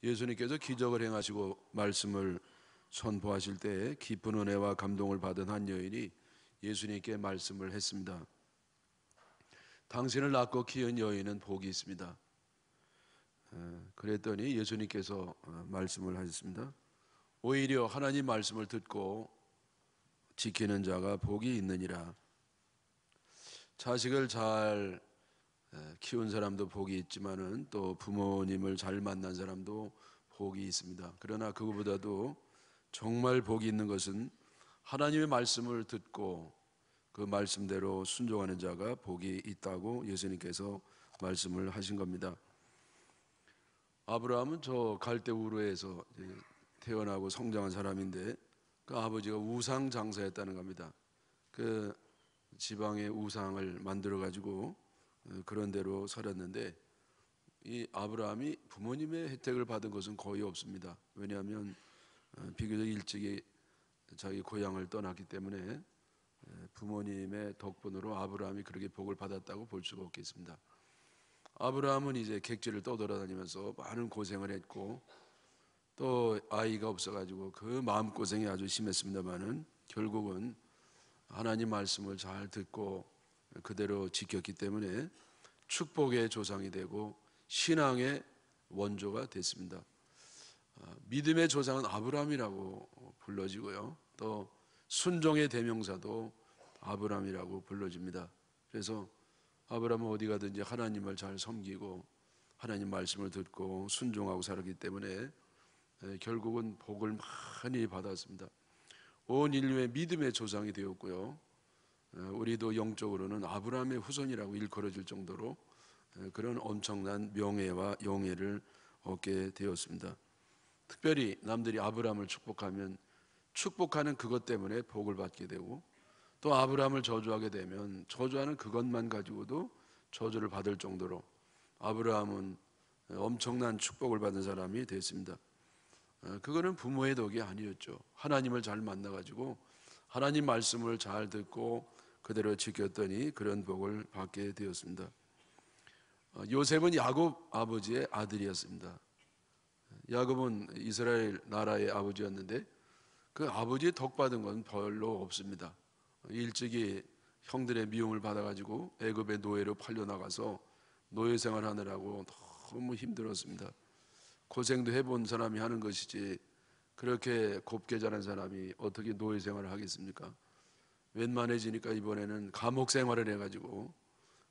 예수님께서 기적을 행하시고 말씀을 선포하실 때 깊은 은혜와 감동을 받은 한 여인이 예수님께 말씀을 했습니다. 당신을 낳고 키운 여인은 복이 있습니다. 그랬더니 예수님께서 말씀을 하셨습니다. 오히려 하나님 말씀을 듣고 지키는 자가 복이 있느니라. 자식을 잘 키운 사람도 복이 있지만은 또 부모님을 잘 만난 사람도 복이 있습니다. 그러나 그거보다도 정말 복이 있는 것은 하나님의 말씀을 듣고 그 말씀대로 순종하는 자가 복이 있다고 예수님께서 말씀을 하신 겁니다. 아브라함은 저 갈대 우르에서 태어나고 성장한 사람인데 그 아버지가 우상 장사였다는 겁니다. 그 지방의 우상을 만들어 가지고 그런 대로 살았는데 이 아브라함이 부모님의 혜택을 받은 것은 거의 없습니다. 왜냐하면 비교적 일찍이 자기 고향을 떠났기 때문에 부모님의 덕분으로 아브라함이 그렇게 복을 받았다고 볼 수가 없겠습니다. 아브라함은 이제 객지를 떠돌아다니면서 많은 고생을 했고 또 아이가 없어가지고 그 마음고생이 아주 심했습니다만은 결국은 하나님 말씀을 잘 듣고 그대로 지켰기 때문에 축복의 조상이 되고 신앙의 원조가 됐습니다. 믿음의 조상은 아브라함이라고 불러지고요. 또 순종의 대명사도 아브라함이라고 불러집니다. 그래서 아브라함은 어디 가든지 하나님을 잘 섬기고 하나님 말씀을 듣고 순종하고 살았기 때문에 결국은 복을 많이 받았습니다. 온 인류의 믿음의 조상이 되었고요. 우리도 영적으로는 아브라함의 후손이라고 일컬어질 정도로 그런 엄청난 명예와 영예를 얻게 되었습니다. 특별히 남들이 아브라함을 축복하면 축복하는 그것 때문에 복을 받게 되고 또 아브라함을 저주하게 되면 저주하는 그것만 가지고도 저주를 받을 정도로 아브라함은 엄청난 축복을 받은 사람이 됐습니다. 그거는 부모의 덕이 아니었죠. 하나님을 잘 만나가지고 하나님 말씀을 잘 듣고 그대로 지켰더니 그런 복을 받게 되었습니다. 요셉은 야곱 아버지의 아들이었습니다. 야곱은 이스라엘 나라의 아버지였는데 그 아버지의 덕 받은 건 별로 없습니다. 일찍이 형들의 미움을 받아가지고 애굽의 노예로 팔려나가서 노예 생활하느라고 너무 힘들었습니다. 고생도 해본 사람이 하는 것이지 그렇게 곱게 자란 사람이 어떻게 노예 생활을 하겠습니까? 웬만해지니까 이번에는 감옥 생활을 해가지고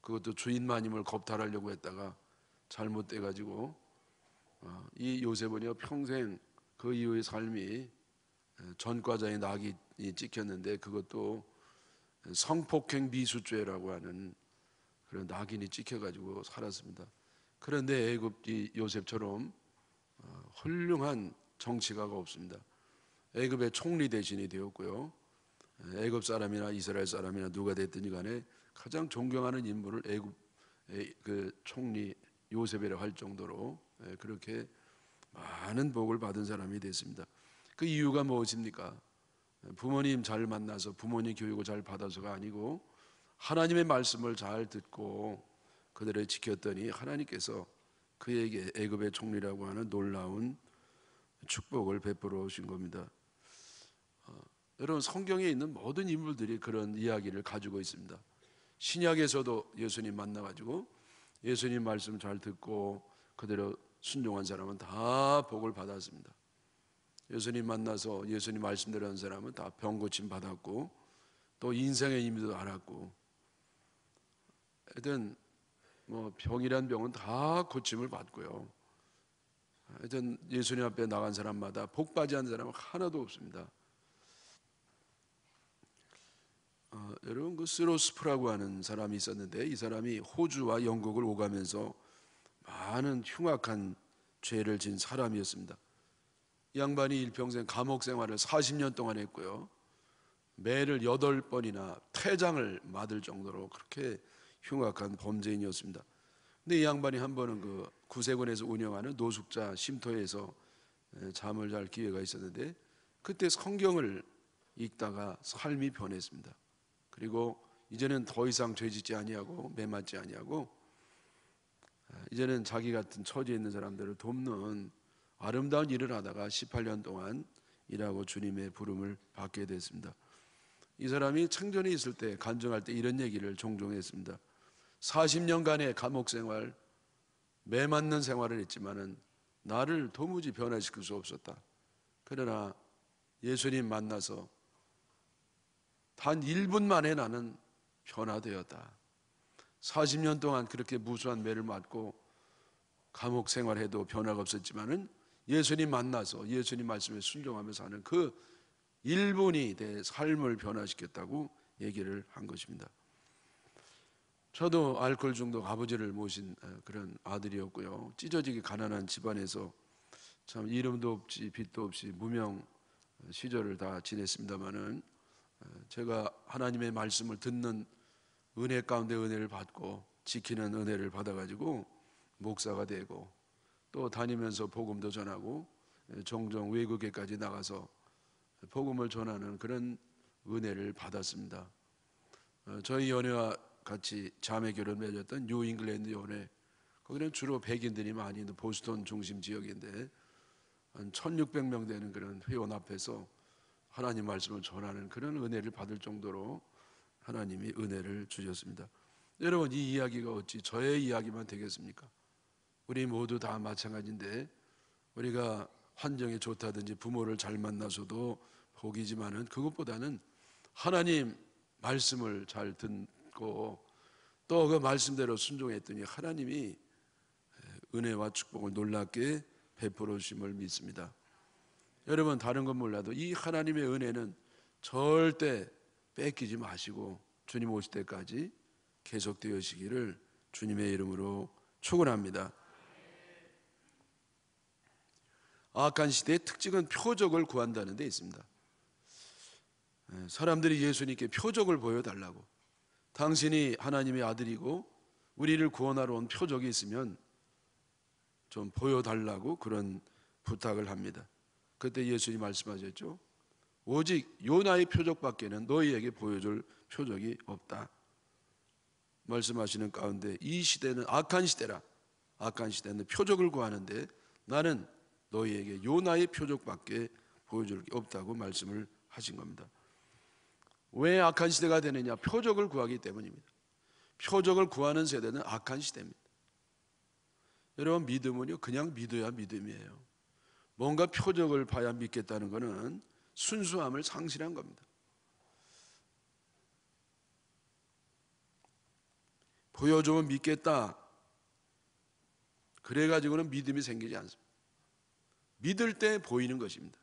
그것도 주인마님을 겁탈하려고 했다가 잘못돼가지고 이 요셉은요 평생 그 이후의 삶이 전과자의 낙이 찍혔는데 그것도 성폭행 미수죄라고 하는 그런 낙인이 찍혀가지고 살았습니다. 그런데 애굽이 요셉처럼 훌륭한 정치가가 없습니다. 애굽의 총리 대신이 되었고요. 애굽 사람이나 이스라엘 사람이나 누가 됐든지 간에 가장 존경하는 인물을 애굽의 그 총리 요셉이라고 할 정도로 그렇게 많은 복을 받은 사람이 됐습니다. 그 이유가 무엇입니까? 부모님 잘 만나서 부모님 교육을 잘 받아서가 아니고 하나님의 말씀을 잘 듣고 그대로 지켰더니 하나님께서 그에게 애굽의 총리라고 하는 놀라운 축복을 베풀어 오신 겁니다. 여러분 성경에 있는 모든 인물들이 그런 이야기를 가지고 있습니다. 신약에서도 예수님 만나가지고 예수님 말씀 잘 듣고 그대로 순종한 사람은 다 복을 받았습니다. 예수님 만나서 예수님 말씀대로 한 사람은 다 병 고침 받았고 또 인생의 의미도 알았고 하여튼 뭐 병이란 병은 다 고침을 받고요. 하여튼 예수님 앞에 나간 사람마다 복받이한 사람은 하나도 없습니다. 여러분 그 스로스프라고 하는 사람이 있었는데 이 사람이 호주와 영국을 오가면서 많은 흉악한 죄를 진 사람이었습니다. 이 양반이 일평생 감옥 생활을 40년 동안 했고요. 매를 8번이나 퇴장을 맞을 정도로 그렇게 흉악한 범죄인이었습니다. 근데 이 양반이 한 번은 그 구세군에서 운영하는 노숙자 쉼터에서 잠을 잘 기회가 있었는데 그때 성경을 읽다가 삶이 변했습니다. 그리고 이제는 더 이상 죄짓지 아니하고 매 맞지 아니하고 이제는 자기 같은 처지에 있는 사람들을 돕는 아름다운 일을 하다가 18년 동안 일하고 주님의 부름을 받게 됐습니다. 이 사람이 청전에 있을 때 간증할 때 이런 얘기를 종종 했습니다. 40년간의 감옥 생활, 매 맞는 생활을 했지만은 나를 도무지 변화시킬 수 없었다. 그러나 예수님 만나서 단 1분 만에 나는 변화되었다. 40년 동안 그렇게 무수한 매를 맞고 감옥 생활해도 변화가 없었지만은 예수님 만나서 예수님 말씀에 순종하며 사는 그 1분이 내 삶을 변화시켰다고 얘기를 한 것입니다. 저도 알코올 중독 아버지를 모신 그런 아들이었고요. 찢어지게 가난한 집안에서 참 이름도 없이 빚도 없이 무명 시절을 다 지냈습니다마는 제가 하나님의 말씀을 듣는 은혜 가운데 은혜를 받고 지키는 은혜를 받아가지고 목사가 되고 또 다니면서 복음도 전하고 종종 외국에까지 나가서 복음을 전하는 그런 은혜를 받았습니다. 저희 연회와 같이 자매 결혼 맺었던 뉴잉글랜드 연회, 거기는 주로 백인들이 많이 있는 보스턴 중심 지역인데 한 1600명 되는 그런 회원 앞에서 하나님 말씀을 전하는 그런 은혜를 받을 정도로 하나님이 은혜를 주셨습니다. 여러분, 이 이야기가 어찌 저의 이야기만 되겠습니까? 우리 모두 다 마찬가지인데 우리가 환경이 좋다든지 부모를 잘 만나서도 복이지만은 그것보다는 하나님 말씀을 잘 듣고 또 그 말씀대로 순종했더니 하나님이 은혜와 축복을 놀랍게 베풀어 주심을 믿습니다. 여러분, 다른 건 몰라도 이 하나님의 은혜는 절대 뺏기지 마시고 주님 오실 때까지 계속되어지기를 주님의 이름으로 축원합니다. 악한 시대의 특징은 표적을 구한다는 데 있습니다. 사람들이 예수님께 표적을 보여달라고, 당신이 하나님의 아들이고 우리를 구원하러 온 표적이 있으면 좀 보여달라고 그런 부탁을 합니다. 그때 예수님 말씀하셨죠. 오직 요나의 표적밖에는 너희에게 보여줄 표적이 없다. 말씀하시는 가운데 이 시대는 악한 시대라. 악한 시대는 표적을 구하는데 나는 너희에게 요나의 표적밖에 보여줄 게 없다고 말씀을 하신 겁니다. 왜 악한 시대가 되느냐? 표적을 구하기 때문입니다. 표적을 구하는 세대는 악한 시대입니다. 여러분, 믿음은요 그냥 믿어야 믿음이에요. 뭔가 표적을 봐야 믿겠다는 것은 순수함을 상실한 겁니다. 보여주면 믿겠다, 그래가지고는 믿음이 생기지 않습니다. 믿을 때 보이는 것입니다.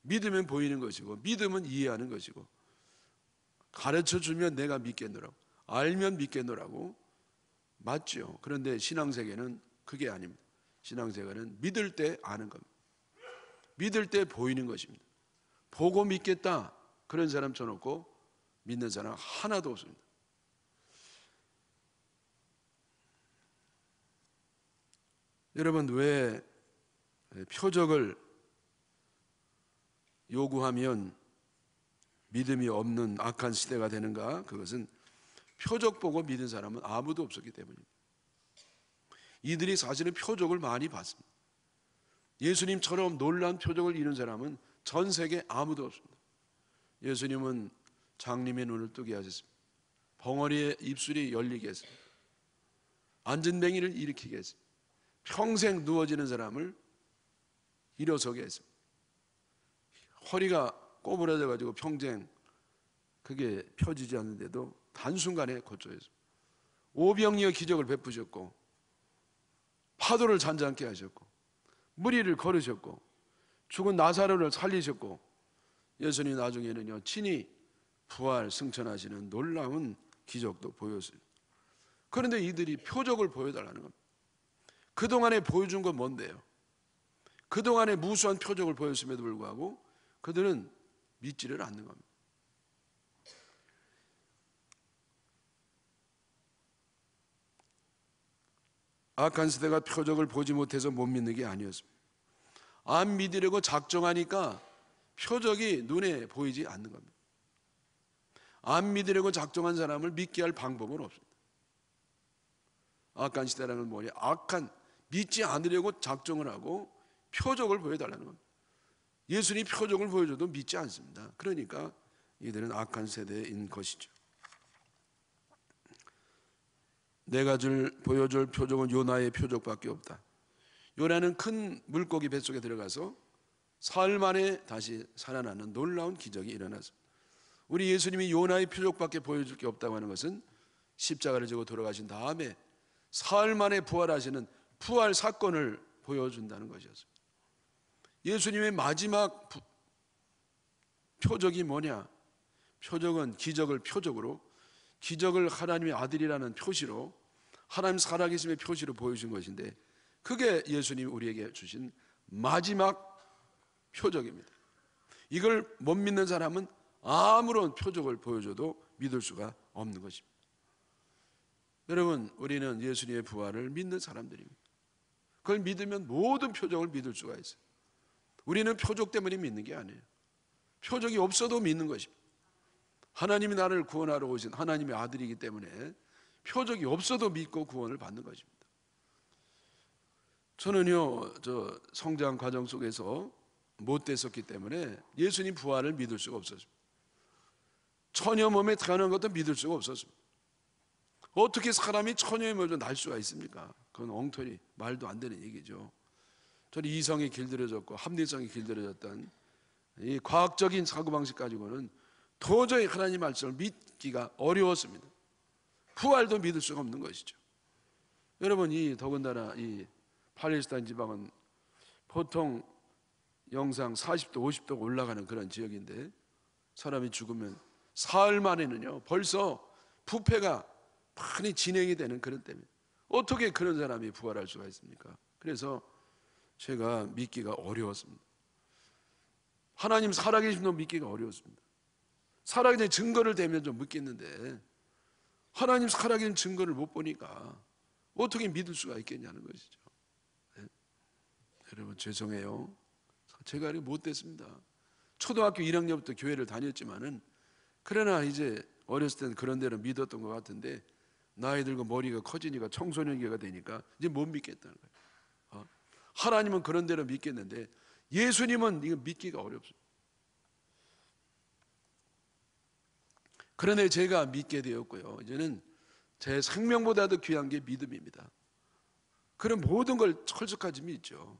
믿으면 보이는 것이고 믿으면 이해하는 것이고 가르쳐주면 내가 믿겠노라고, 알면 믿겠노라고. 맞죠? 그런데 신앙세계는 그게 아닙니다. 신앙세계는 믿을 때 아는 겁니다. 믿을 때 보이는 것입니다. 보고 믿겠다, 그런 사람 쳐놓고 믿는 사람 하나도 없습니다. 여러분, 왜 표적을 요구하면 믿음이 없는 악한 시대가 되는가? 그것은 표적 보고 믿은 사람은 아무도 없었기 때문입니다. 이들이 사실은 표적을 많이 봤습니다. 예수님처럼 놀라운 표적을 이룬 사람은 전 세계에 아무도 없습니다. 예수님은 장님의 눈을 뜨게 하셨습니다. 벙어리의 입술이 열리게 했습니다. 안진뱅이를 일으키게 했습니다. 평생 누워지는 사람을 일어서게 했습니다. 허리가 꼬부라져 가지고 평생 그게 펴지지 않는데도 단순간에 고쳐졌습니다. 오병이어 기적을 베푸셨고 파도를 잔잔케 하셨고 무리를 걸으셨고 죽은 나사로를 살리셨고 예수님 나중에는요 친히 부활 승천하시는 놀라운 기적도 보였습니다. 그런데 이들이 표적을 보여달라는 겁니다. 그동안에 보여준 건 뭔데요? 그동안에 무수한 표적을 보였음에도 불구하고 그들은 믿지를 않는 겁니다. 악한 시대가 표적을 보지 못해서 못 믿는 게 아니었습니다. 안 믿으려고 작정하니까 표적이 눈에 보이지 않는 겁니다. 안 믿으려고 작정한 사람을 믿게 할 방법은 없습니다. 악한 시대라는 건 뭐냐? 믿지 않으려고 작정을 하고 표적을 보여달라는 겁니다. 예수님이 표적을 보여줘도 믿지 않습니다. 그러니까 이들은 악한 세대인 것이죠. 내가 보여줄 표적은 요나의 표적밖에 없다. 요나는 큰 물고기 뱃속에 들어가서 사흘 만에 다시 살아나는 놀라운 기적이 일어났습니다. 우리 예수님이 요나의 표적밖에 보여줄 게 없다고 하는 것은 십자가를 지고 돌아가신 다음에 사흘 만에 부활하시는 부활 사건을 보여준다는 것이었습니다. 예수님의 마지막 표적이 뭐냐? 표적은 기적을 표적으로, 기적을 하나님의 아들이라는 표시로, 하나님 살아계심의 표시로 보여준 것인데, 그게 예수님이 우리에게 주신 마지막 표적입니다. 이걸 못 믿는 사람은 아무런 표적을 보여줘도 믿을 수가 없는 것입니다. 여러분, 우리는 예수님의 부활을 믿는 사람들입니다. 그걸 믿으면 모든 표적을 믿을 수가 있어요. 우리는 표적 때문에 믿는 게 아니에요. 표적이 없어도 믿는 것입니다. 하나님이 나를 구원하러 오신 하나님의 아들이기 때문에 표적이 없어도 믿고 구원을 받는 것입니다. 저는요, 성장 과정 속에서 못 됐었기 때문에 예수님 부활을 믿을 수가 없었습니다. 처녀 몸에 태어난 것도 믿을 수가 없었습니다. 어떻게 사람이 처녀의 몸에서 날 수가 있습니까? 그건 엉터리, 말도 안 되는 얘기죠. 저는 이성이 길들여졌고 합리성이 길들여졌던 이 과학적인 사고방식 가지고는 도저히 하나님 말씀을 믿기가 어려웠습니다. 부활도 믿을 수가 없는 것이죠. 여러분, 더군다나 이 팔레스타인 지방은 보통 영상 40도 50도가 올라가는 그런 지역인데, 사람이 죽으면 사흘 만에는요 벌써 부패가 많이 진행이 되는 그런 때문에 어떻게 그런 사람이 부활할 수가 있습니까? 그래서 제가 믿기가 어려웠습니다. 하나님 살아계심도 믿기가 어려웠습니다. 살아계신 증거를 대면 좀 믿겠는데, 하나님 살아계신 증거를 못 보니까 어떻게 믿을 수가 있겠냐는 것이죠. 네. 여러분, 죄송해요. 제가 이렇게 못됐습니다. 초등학교 1학년부터 교회를 다녔지만은, 그러나 이제 어렸을 때는 그런 대로 믿었던 것 같은데, 나이 들고 머리가 커지니까 청소년기가 되니까 이제 못 믿겠다는 거예요. 하나님은 그런 대로 믿겠는데 예수님은 이거 믿기가 어렵습니다. 그런데 제가 믿게 되었고요, 이제는 제 생명보다도 귀한 게 믿음입니다. 그런 모든 걸 철석하지 믿죠.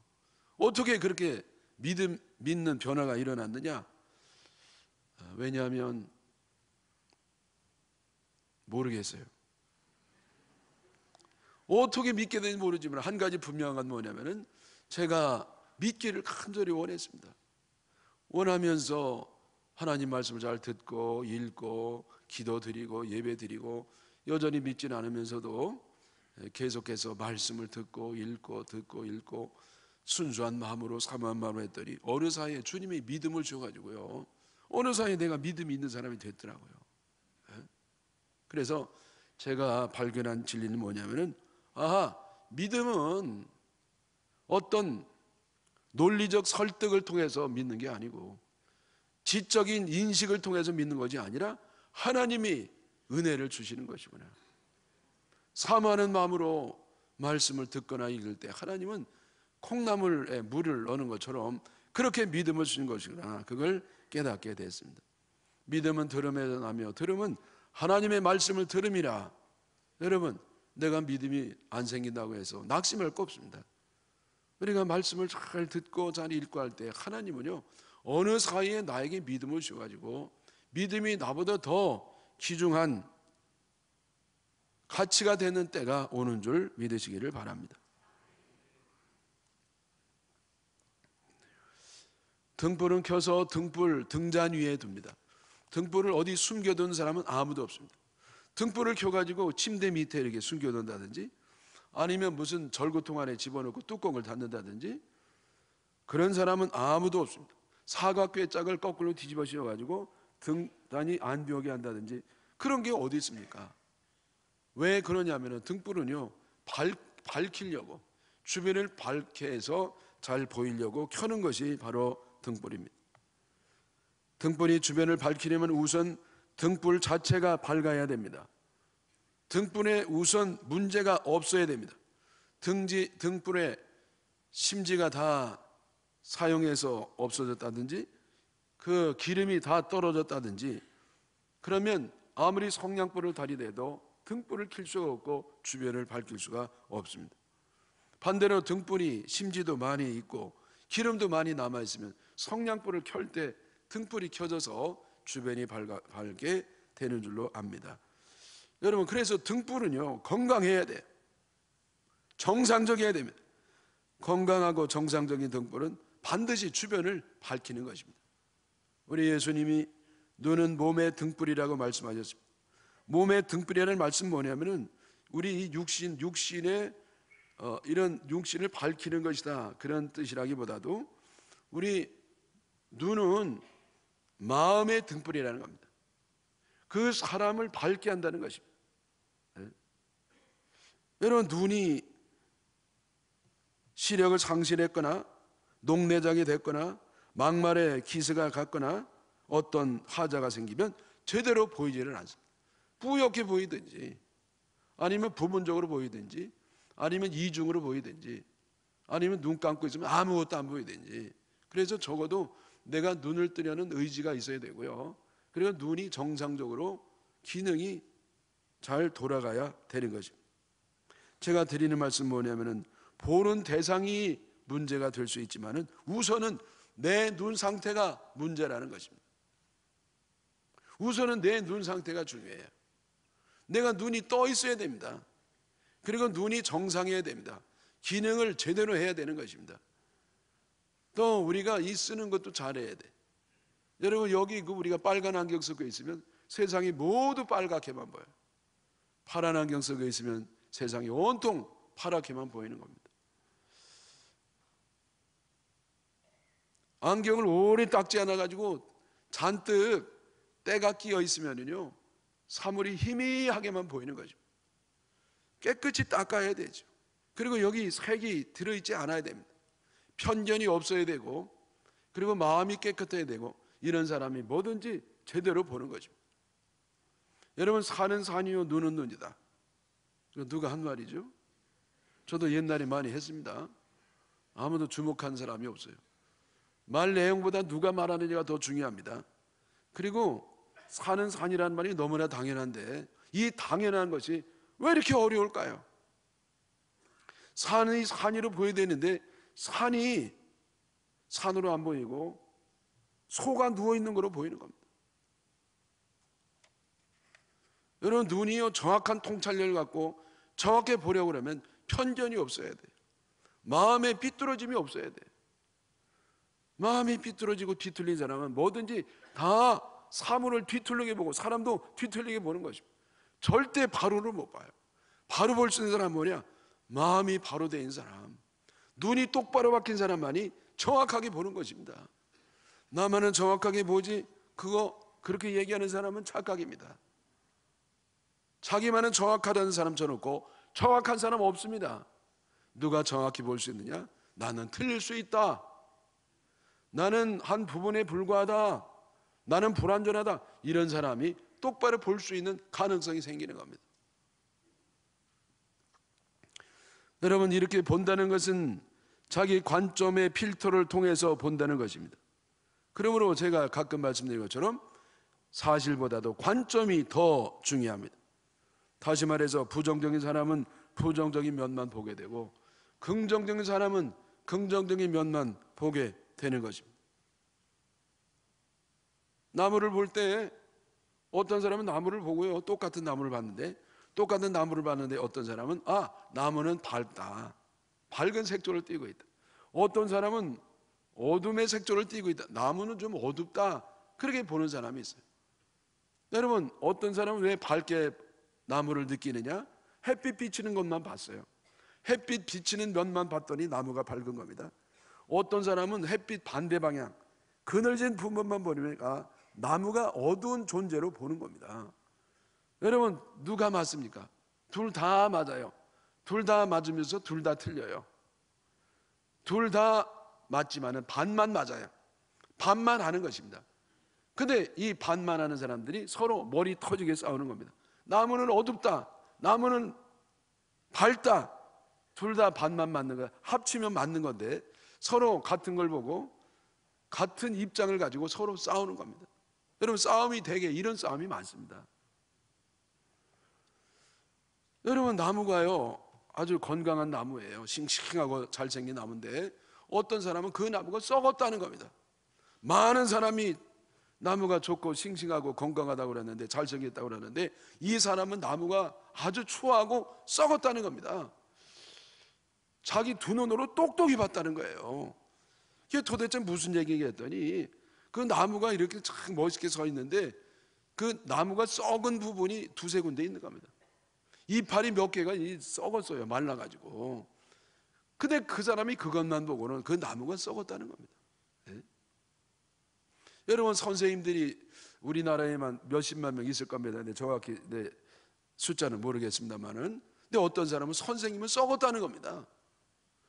어떻게 그렇게 믿는 변화가 일어났느냐? 왜냐하면 모르겠어요. 어떻게 믿게 되는지 모르지만 한 가지 분명한 건 뭐냐면은, 제가 믿기를 간절히 원했습니다. 원하면서 하나님 말씀을 잘 듣고 읽고 기도드리고 예배드리고, 여전히 믿지는 않으면서도 계속해서 말씀을 듣고 읽고 순수한 마음으로 사모한 마음으로 했더니 어느 사이에 주님이 믿음을 주셔가지고요, 어느 사이에 내가 믿음이 있는 사람이 됐더라고요. 그래서 제가 발견한 진리는 뭐냐면은, 믿음은 어떤 논리적 설득을 통해서 믿는 게 아니고 지적인 인식을 통해서 믿는 것이 아니라 하나님이 은혜를 주시는 것이구나. 사모하는 마음으로 말씀을 듣거나 읽을 때 하나님은 콩나물에 물을 넣는 것처럼 그렇게 믿음을 주시는 것이구나, 그걸 깨닫게 됐습니다. 믿음은 들음에서 나며 들음은 하나님의 말씀을 들음이라. 여러분, 내가 믿음이 안 생긴다고 해서 낙심할 거 없습니다. 우리가 말씀을 잘 듣고 잘 읽고 할 때 하나님은요 어느 사이에 나에게 믿음을 주셔가지고 믿음이 나보다 더 귀중한 가치가 되는 때가 오는 줄 믿으시기를 바랍니다. 등불은 켜서 등잔 위에 둡니다. 등불을 어디 숨겨둔 사람은 아무도 없습니다. 등불을 켜가지고 침대 밑에 이렇게 숨겨둔다든지, 아니면 무슨 절구통 안에 집어넣고 뚜껑을 닫는다든지, 그런 사람은 아무도 없습니다. 사각교의 짝을 거꾸로 뒤집어 씌워가지고 등단이 안 비오게 한다든지, 그런 게 어디 있습니까? 왜 그러냐면은 등불은요 밝히려고, 주변을 밝게 해서 잘 보이려고 켜는 것이 바로 등불입니다. 등불이 주변을 밝히려면 우선 등불 자체가 밝아야 됩니다. 등불에 우선 문제가 없어야 됩니다. 등불에 심지가 다 사용해서 없어졌다든지 그 기름이 다 떨어졌다든지 그러면 아무리 성냥불을 달이대도 등불을 켤 수가 없고 주변을 밝힐 수가 없습니다. 반대로 등불이 심지도 많이 있고 기름도 많이 남아있으면 성냥불을 켤 때 등불이 켜져서 주변이 밝게 되는 줄로 압니다. 여러분, 그래서 등불은요 건강해야 돼요. 정상적이어야 됩니다. 건강하고 정상적인 등불은 반드시 주변을 밝히는 것입니다. 우리 예수님이 눈은 몸의 등불이라고 말씀하셨습니다. 몸의 등불이라는 말씀 뭐냐면은 우리 이 육신의 이런 육신을 밝히는 것이다, 그런 뜻이라기보다도 우리 눈은 마음의 등불이라는 겁니다. 그 사람을 밝게 한다는 것입니다. 네? 여러분, 눈이 시력을 상실했거나 녹내장이 됐거나 막말에 기스가 갔거나 어떤 하자가 생기면 제대로 보이지는 않습니다. 뿌옇게 보이든지 아니면 부분적으로 보이든지 아니면 이중으로 보이든지 아니면 눈 감고 있으면 아무것도 안 보이든지, 그래서 적어도 내가 눈을 뜨려는 의지가 있어야 되고요. 그리고 눈이 정상적으로 기능이 잘 돌아가야 되는 것입니다. 제가 드리는 말씀 뭐냐면은 보는 대상이 문제가 될 수 있지만은 우선은 내 눈 상태가 문제라는 것입니다. 우선은 내 눈 상태가 중요해요. 내가 눈이 떠 있어야 됩니다. 그리고 눈이 정상해야 됩니다. 기능을 제대로 해야 되는 것입니다. 또 우리가 이 쓰는 것도 잘해야 돼. 여러분, 여기 우리가 빨간 안경 쓰고 있으면 세상이 모두 빨갛게만 보여요. 파란 안경 쓰고 있으면 세상이 온통 파랗게만 보이는 겁니다. 안경을 오래 닦지 않아 가지고 잔뜩 때가 끼어 있으면요 사물이 희미하게만 보이는 거죠. 깨끗이 닦아야 되죠. 그리고 여기 색이 들어있지 않아야 됩니다. 편견이 없어야 되고, 그리고 마음이 깨끗해야 되고, 이런 사람이 뭐든지 제대로 보는 거죠. 여러분, 산은 산이요 눈은 눈이다. 누가 한 말이죠? 저도 옛날에 많이 했습니다. 아무도 주목한 사람이 없어요. 말 내용보다 누가 말하느냐가 더 중요합니다. 그리고 산은 산이라는 말이 너무나 당연한데 이 당연한 것이 왜 이렇게 어려울까요? 산이 산으로 보여야 되는데 산이 산으로 안 보이고 소가 누워있는 거로 보이는 겁니다. 여러분, 눈이요 정확한 통찰력을 갖고 정확하게 보려고 그러면 편견이 없어야 돼요. 마음에 삐뚤어짐이 없어야 돼요. 마음이 삐뚤어지고 뒤틀린 사람은 뭐든지 다 사물을 뒤틀리게 보고 사람도 뒤틀리게 보는 것입니다. 절대 바로를 못 봐요. 바로 볼 수 있는 사람은 뭐냐? 마음이 바로 된 사람, 눈이 똑바로 박힌 사람만이 정확하게 보는 것입니다. 나만은 정확하게 보지, 그렇게 얘기하는 사람은 착각입니다. 자기만은 정확하다는 사람처럼 없고 정확한 사람 없습니다. 누가 정확히 볼 수 있느냐? 나는 틀릴 수 있다. 나는 한 부분에 불과하다. 나는 불완전하다. 이런 사람이 똑바로 볼 수 있는 가능성이 생기는 겁니다. 여러분, 이렇게 본다는 것은 자기 관점의 필터를 통해서 본다는 것입니다. 그러므로 제가 가끔 말씀드린 것처럼 사실보다도 관점이 더 중요합니다. 다시 말해서 부정적인 사람은 부정적인 면만 보게 되고 긍정적인 사람은 긍정적인 면만 보게 되는 것입니다. 나무를 볼 때 어떤 사람은 나무를 보고요 똑같은 나무를 봤는데 어떤 사람은 나무는 밝다, 밝은 색조를 띠고 있다. 어떤 사람은 어둠의 색조를 띠고 있다, 나무는 좀 어둡다, 그렇게 보는 사람이 있어요. 여러분, 어떤 사람은 왜 밝게 나무를 느끼느냐? 햇빛 비치는 것만 봤어요. 햇빛 비치는 면만 봤더니 나무가 밝은 겁니다. 어떤 사람은 햇빛 반대 방향 그늘진 부분만 보니까 나무가 어두운 존재로 보는 겁니다. 여러분, 누가 맞습니까? 둘 다 맞아요. 둘 다 맞으면서 둘 다 틀려요. 둘 다 맞지만은 반만 맞아요. 반만 하는 것입니다. 근데 이 반만 하는 사람들이 서로 머리 터지게 싸우는 겁니다. 나무는 어둡다, 나무는 밝다. 둘 다 반만 맞는 거야. 합치면 맞는 건데 서로 같은 걸 보고 같은 입장을 가지고 서로 싸우는 겁니다. 여러분, 싸움이 되게 이런 싸움이 많습니다. 여러분, 나무가요 아주 건강한 나무예요. 싱싱하고 잘생긴 나무인데 어떤 사람은 그 나무가 썩었다는 겁니다. 많은 사람이 나무가 좋고 싱싱하고 건강하다고 그랬는데, 잘생겼다고 그랬는데, 이 사람은 나무가 아주 추하고 썩었다는 겁니다. 자기 두 눈으로 똑똑히 봤다는 거예요. 이게 도대체 무슨 얘기겠더니, 그 나무가 이렇게 참 멋있게 서 있는데 그 나무가 썩은 부분이 두세 군데 있는 겁니다. 이파리 몇 개가 썩었어요, 말라가지고. 근데 그 사람이 그것만 보고는 그 나무가 썩었다는 겁니다. 네? 여러분, 선생님들이 우리나라에만 몇십만 명 있을 겁니다. 근데 정확히 숫자는 모르겠습니다만은, 근데 어떤 사람은 선생님은 썩었다는 겁니다.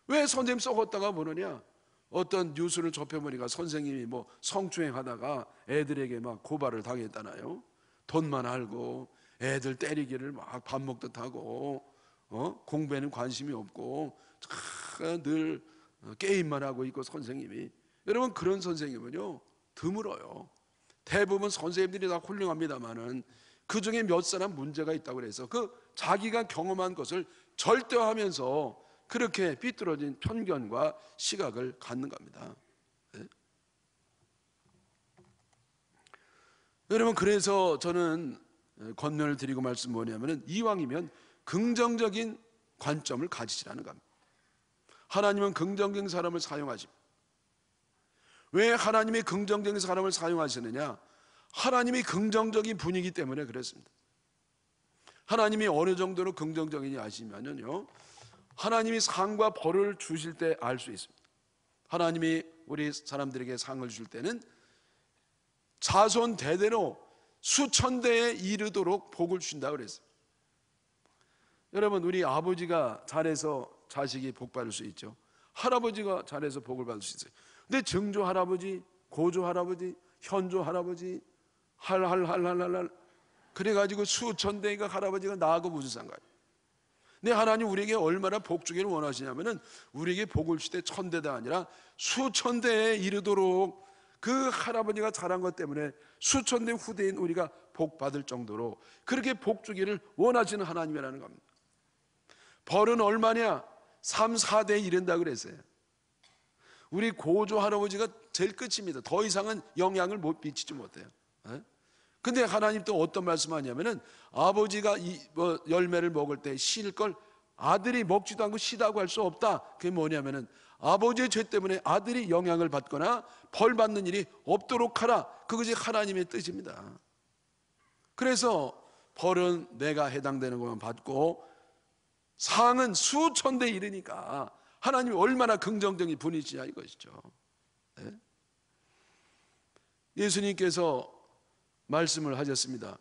왜 선생님 썩었다가 보느냐? 어떤 뉴스를 접해보니까 선생님이 뭐 성추행하다가 애들에게 막 고발을 당했잖아요. 돈만 알고 애들 때리기를 막 밥 먹듯 하고, 공부에는 관심이 없고 늘 게임만 하고 있고 선생님이. 여러분, 그런 선생님은요 드물어요. 대부분 선생님들이 다 훌륭합니다만은 그 중에 몇 사람 문제가 있다고 그래서 그 자기가 경험한 것을 절대화하면서 그렇게 삐뚤어진 편견과 시각을 갖는 겁니다. 네? 여러분, 그래서 저는 권면을 드리고 말씀 뭐냐면은, 이왕이면 긍정적인 관점을 가지시라는 겁니다. 하나님은 긍정적인 사람을 사용하십니다. 왜 하나님이 긍정적인 사람을 사용하시느냐? 하나님이 긍정적인 분이기 때문에 그렇습니다. 하나님이 어느 정도로 긍정적이냐 하시면요, 하나님이 상과 벌을 주실 때 알 수 있습니다. 하나님이 우리 사람들에게 상을 주실 때는 자손 대대로 수천 대에 이르도록 복을 주신다고 그랬어요. 여러분, 우리 아버지가 잘해서 자식이 복 받을 수 있죠. 할아버지가 잘해서 복을 받을 수 있어요. 근데 증조 할아버지, 고조 할아버지, 현조 할아버지, 할할할할할 그래가지고 수천 대가 할아버지가 나하고 무슨 상관이에요? 근데 하나님 우리에게 얼마나 복 주기를 원하시냐면은, 우리에게 복을 줄 때 천대가 아니라 수천 대에 이르도록 그 할아버지가 잘한 것 때문에 수천 대 후대인 우리가 복 받을 정도로 그렇게 복 주기를 원하시는 하나님이라는 겁니다. 벌은 얼마냐? 3, 4대에 이른다고 그랬어요. 우리 고조 할아버지가 제일 끝입니다. 더 이상은 영향을 못 미치지 못해요. 근데 하나님 또 어떤 말씀하냐면은, 아버지가 열매를 먹을 때 실 걸 아들이 먹지도 않고 시다고 할 수 없다. 그게 뭐냐면은, 아버지의 죄 때문에 아들이 영향을 받거나 벌 받는 일이 없도록 하라. 그것이 하나님의 뜻입니다. 그래서 벌은 내가 해당되는 것만 받고 상은 수천 대에 이르니까 하나님이 얼마나 긍정적인 분이시냐 이것이죠. 네? 예수님께서 말씀을 하셨습니다.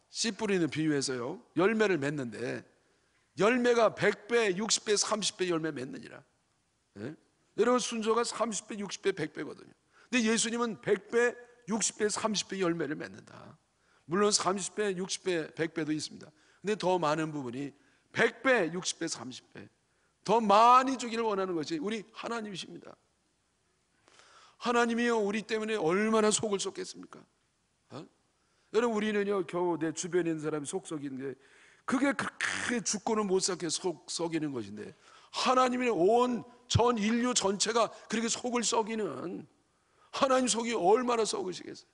씨 뿌리는 비유에서요, 열매를 맺는데 열매가 100배, 60배, 30배 열매 맺느니라. 네? 여러분, 순서가 30배, 60배, 100배거든요. 근데 예수님은 100배, 60배, 30배 열매를 맺는다. 물론 30배, 60배, 100배도 있습니다. 근데 더 많은 부분이 100배, 60배, 30배 더 많이 주기를 원하는 것이 우리 하나님이십니다. 하나님이요, 우리 때문에 얼마나 속을 썩겠습니까? 여러분, 우리는요 겨우 내 주변에 있는 사람이 속 썩이는데 그게 그렇게 죽고는 못 살게 속 썩이는 것인데, 하나님의 온 전 인류 전체가 그렇게 속을 썩이는 하나님 속이 얼마나 썩으시겠어요?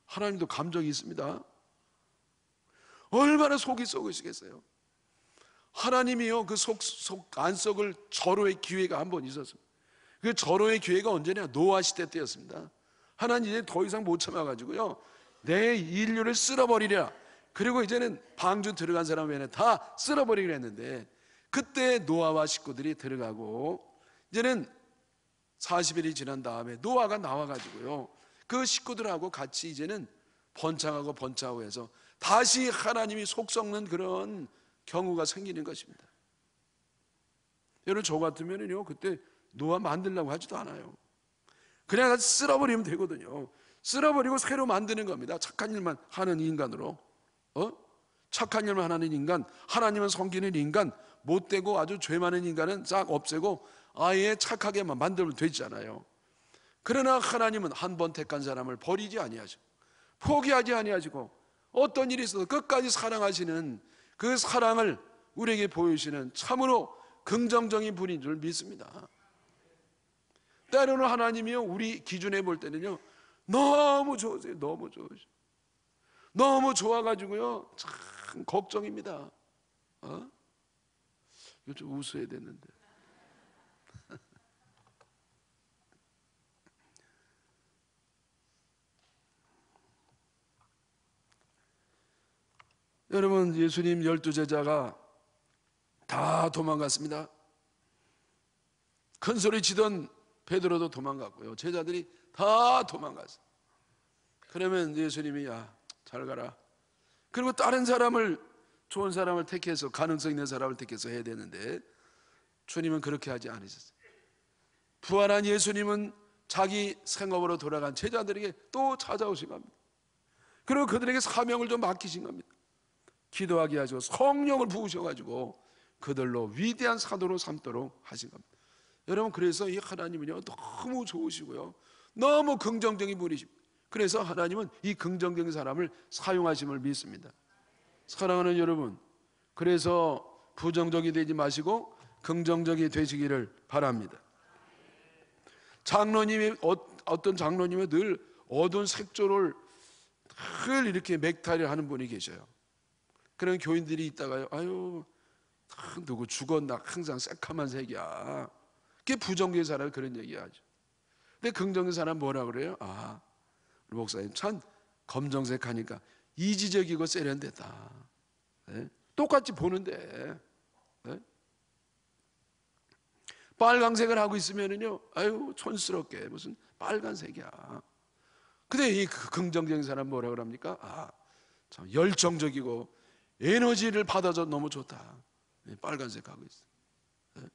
하나님도 감정이 있습니다. 얼마나 속이 썩으시겠어요? 하나님이요 그 속 안썩을 절호의 기회가 한 번 있었습니다. 그 절호의 기회가 언제냐? 노아 시대 때였습니다. 하나님 이제 더 이상 못 참아가지고요, 내 인류를 쓸어버리랴. 그리고 이제는 방주 들어간 사람 외에는 다 쓸어버리기로 했는데, 그때 노아와 식구들이 들어가고 이제는 40일이 지난 다음에 노아가 나와가지고요 그 식구들하고 같이 이제는 번창하고 해서 다시 하나님이 속 썩는 그런 경우가 생기는 것입니다. 여러분, 저 같으면요 그때 노아 만들려고 하지도 않아요. 그냥 쓸어버리면 되거든요. 쓸어버리고 새로 만드는 겁니다. 착한 일만 하는 인간으로. 착한 일만 하는 인간, 하나님은 섬기는 인간, 못되고 아주 죄 많은 인간은 싹 없애고 아예 착하게만 만들면 되잖아요. 그러나 하나님은 한 번 택한 사람을 버리지 아니하시고 포기하지 아니하시고 어떤 일이 있어도 끝까지 사랑하시는 그 사랑을 우리에게 보여주시는 참으로 긍정적인 분인 줄 믿습니다. 때로는 하나님이요, 우리 기준에 볼 때는요, 너무 좋으세요. 너무 좋으세요. 너무 좋아가지고요, 참 걱정입니다. 이거 좀 웃어야 되는데. 여러분, 예수님 12제자가 다 도망갔습니다. 큰 소리 치던 베드로도 도망갔고요, 제자들이 다 도망갔어요. 그러면 예수님이 잘 가라. 그리고 다른 사람을, 좋은 사람을 택해서, 가능성 있는 사람을 택해서 해야 되는데 주님은 그렇게 하지 않으셨어요. 부활한 예수님은 자기 생업으로 돌아간 제자들에게 또 찾아오신 겁니다. 그리고 그들에게 사명을 좀 맡기신 겁니다. 기도하게 하시고 성령을 부으셔가지고 그들로 위대한 사도로 삼도록 하신 겁니다. 여러분, 그래서 이 하나님은요, 너무 좋으시고요, 너무 긍정적인 분이십니다. 그래서 하나님은 이 긍정적인 사람을 사용하심을 믿습니다. 사랑하는 여러분, 그래서 부정적이 되지 마시고 긍정적이 되시기를 바랍니다. 장로님이, 어떤 장로님이 늘 어두운 색조를 늘 이렇게 맥탈을 하는 분이 계셔요. 그런 교인들이 있다가요, 아유, 누구 죽었나, 항상 새카만 색이야. 그게 부정적인 사람이 그런 얘기하죠. 근데 긍정적인 사람 뭐라 그래요? 우리 목사님 참 검정색 하니까 이지적이고 세련됐다. 네? 똑같이 보는데, 네? 빨강색을 하고 있으면은요, 아유, 촌스럽게 무슨 빨간색이야. 근데 이 긍정적인 사람 뭐라 그럽니까? 참 열정적이고 에너지를 받아줘 너무 좋다. 빨간색 하고 있어. 네?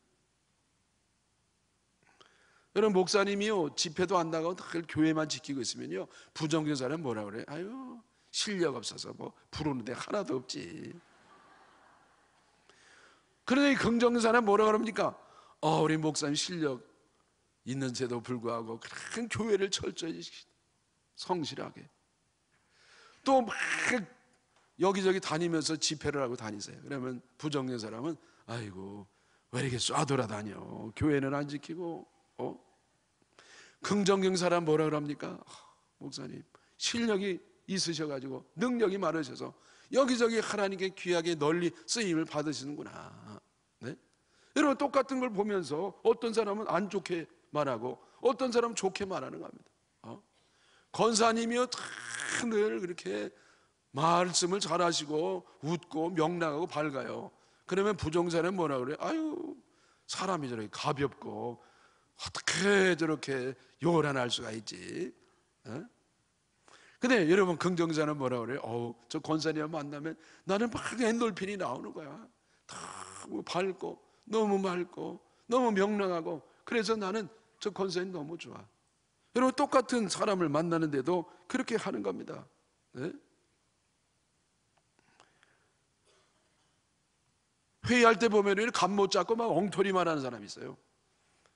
여러분, 목사님이요, 집회도 안 나가고 늘 교회만 지키고 있으면요, 부정적인 사람 뭐라 그래? 아유, 실력 없어서 뭐 부르는 데 하나도 없지. 그런데 이 긍정적인 사람 뭐라 그럽니까? 우리 목사님 실력 있는데도 불구하고 그런 교회를 철저히 성실하게, 또 막 여기저기 다니면서 집회를 하고 다니세요. 그러면 부정적인 사람은 아이고, 왜 이렇게 쏴돌아다녀, 교회는 안 지키고. 긍정적인 사람 뭐라 그럽니까? 목사님 실력이 있으셔가지고 능력이 많으셔서 여기저기 하나님께 귀하게 널리 쓰임을 받으시는구나. 네? 여러분, 똑같은 걸 보면서 어떤 사람은 안 좋게 말하고 어떤 사람은 좋게 말하는 겁니다. 권사님이요, 늘 그렇게 말씀을 잘하시고 웃고 명랑하고 밝아요. 그러면 부정사는 뭐라 그래요? 아유, 사람이 저렇게 가볍고 어떻게 저렇게 요란할 수가 있지? 근데 여러분, 긍정사는 뭐라 그래요? 저 권사님 만나면 나는 막 엔돌핀이 나오는 거야. 너무 밝고 너무 맑고 너무 명랑하고, 그래서 나는 저 권사님 너무 좋아. 여러분, 똑같은 사람을 만나는데도 그렇게 하는 겁니다. 네? 회의할 때 보면 감 못 잡고 막 엉터리만 하는 사람이 있어요.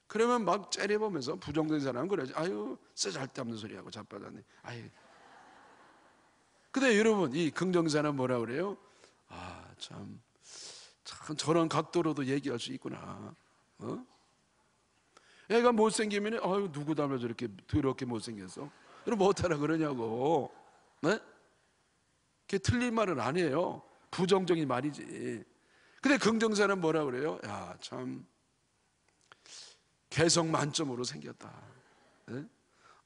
그러면 막 째려보면서 부정적인 사람은 그러지. 아유, 쓸데없는 소리하고 자빠졌네. 아유. 근데 여러분, 이 긍정적인 사람은 뭐라 그래요? 참 저런 각도로도 얘기할 수 있구나. 애가 못생기면 아유, 누구 닮아 저렇게 더럽게 못생겼어? 여러분, 뭐 어떡하라 그러냐고. 네? 그게 틀린 말은 아니에요. 부정적인 말이지. 근데 긍정사는 뭐라 그래요? 참 개성 만점으로 생겼다. 네?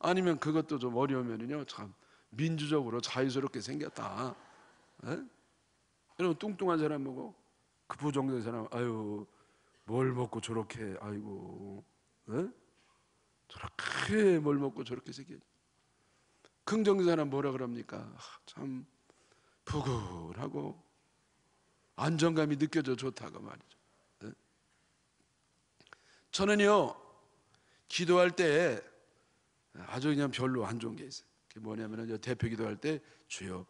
아니면 그것도 좀 어려우면요, 참 민주적으로 자유스럽게 생겼다. 네? 여러분, 뚱뚱한 사람 보고 그 부정적인 사람, 아유, 뭘 먹고 저렇게, 아이고, 네? 저렇게 뭘 먹고 저렇게 생겼. 긍정적인 사람 뭐라 그럽니까? 참 부글하고 안정감이 느껴져 좋다고 말이죠. 네? 저는요, 기도할 때 아주 그냥 별로 안 좋은 게 있어요. 그게 뭐냐면, 대표 기도할 때 주여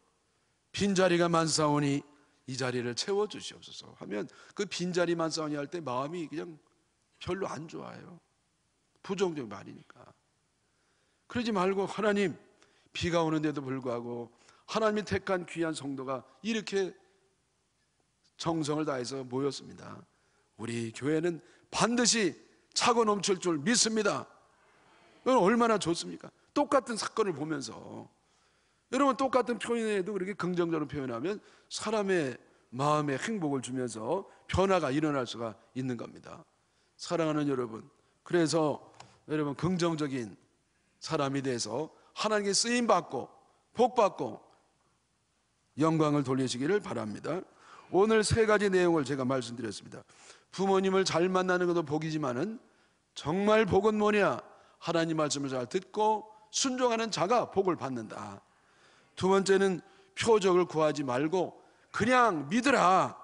빈자리가 많사오니 이 자리를 채워주시옵소서 하면 그 빈자리만 써니 할 때 마음이 그냥 별로 안 좋아요. 부정적인 말이니까. 그러지 말고 하나님, 비가 오는데도 불구하고 하나님이 택한 귀한 성도가 이렇게 정성을 다해서 모였습니다. 우리 교회는 반드시 차고 넘칠 줄 믿습니다. 이건 얼마나 좋습니까? 똑같은 사건을 보면서 여러분, 똑같은 표현에도 그렇게 긍정적으로 표현하면 사람의 마음에 행복을 주면서 변화가 일어날 수가 있는 겁니다. 사랑하는 여러분, 그래서 여러분 긍정적인 사람이 돼서 하나님께 쓰임받고 복받고 영광을 돌리시기를 바랍니다. 오늘 세 가지 내용을 제가 말씀드렸습니다. 부모님을 잘 만나는 것도 복이지만은 정말 복은 뭐냐? 하나님 말씀을 잘 듣고 순종하는 자가 복을 받는다. 두 번째는 표적을 구하지 말고 그냥 믿으라,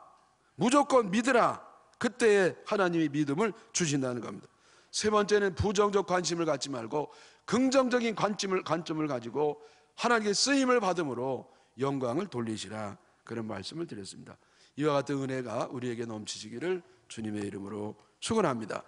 무조건 믿으라. 그때에 하나님이 믿음을 주신다는 겁니다. 세 번째는 부정적 관심을 갖지 말고 긍정적인 관점을 가지고 하나님께 쓰임을 받음으로 영광을 돌리시라, 그런 말씀을 드렸습니다. 이와 같은 은혜가 우리에게 넘치시기를 주님의 이름으로 축원합니다.